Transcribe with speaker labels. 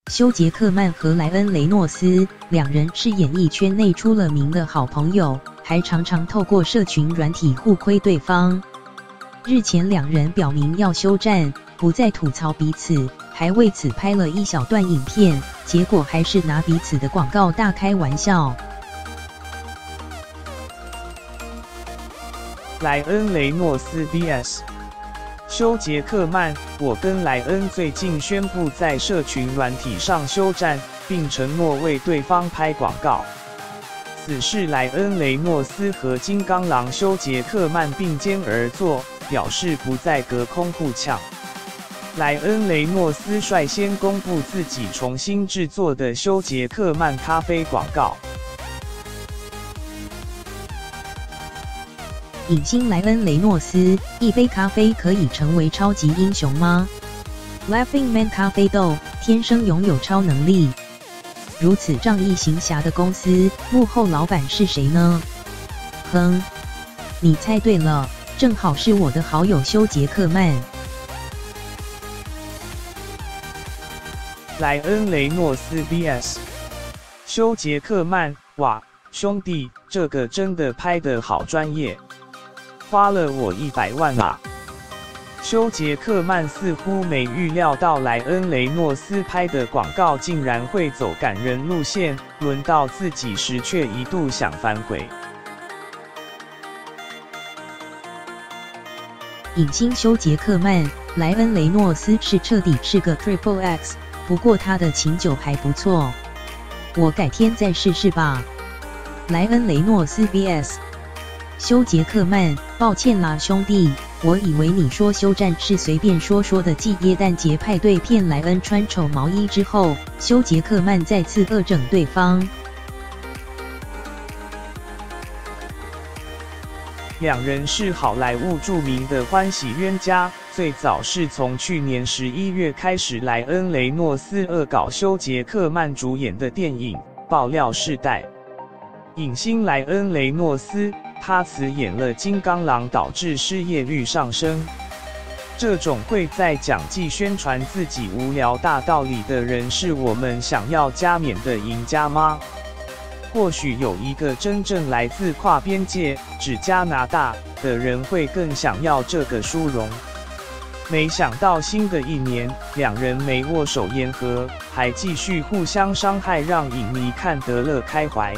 Speaker 1: 休·杰克曼和莱恩·雷诺斯两人是演艺圈内出了名的好朋友，还常常透过社群软体互亏对方。日前两人表明要休战，不再吐槽彼此，还为此拍了一小段影片，结果还是拿彼此的广告大开玩笑。
Speaker 2: 莱恩·雷诺斯 vs 休·杰克曼，我跟莱恩最近宣布在社群软体上休战，并承诺为对方拍广告。此事莱恩·雷诺斯和金刚狼休·杰克曼并肩而坐，表示不再隔空互呛。莱恩·雷诺斯率先公布自己重新制作的休·杰克曼咖啡广告。
Speaker 1: 影星莱恩·雷诺斯，一杯咖啡可以成为超级英雄吗 ？Laughing Man 咖啡豆天生拥有超能力。如此仗义行侠的公司，幕后老板是谁呢？哼，你猜对了，正好是我的好友休·杰克曼。
Speaker 2: 莱恩·雷诺斯 vs 休·杰克曼，哇，兄弟，这个真的拍得好专业。花了我100万啊！休·杰克曼似乎没预料到莱恩·雷诺斯拍的广告竟然会走感人路线，轮到自己时却一度想反悔。
Speaker 1: 影星休·杰克曼，莱恩·雷诺斯是彻底是个 Triple X， 不过他的琴酒还不错，我改天再试试吧。莱恩·雷诺斯 vs休·杰克曼，抱歉啦兄弟，我以为你说休战是随便说说的。继耶诞节派对骗莱恩穿丑毛衣之后，休·杰克曼再次恶整对方。
Speaker 2: 两人是好莱坞著名的欢喜冤家，最早是从去年11月开始，莱恩·雷诺斯恶搞休·杰克曼主演的电影《爆料世代》。影星莱恩·雷诺斯，他辞演了金刚狼，导致失业率上升。这种会在讲季宣传自己无聊大道理的人，是我们想要加冕的赢家吗？或许有一个真正来自跨边界，指加拿大的人会更想要这个殊荣。没想到新的一年，两人没握手言和，还继续互相伤害，让影迷看得乐开怀。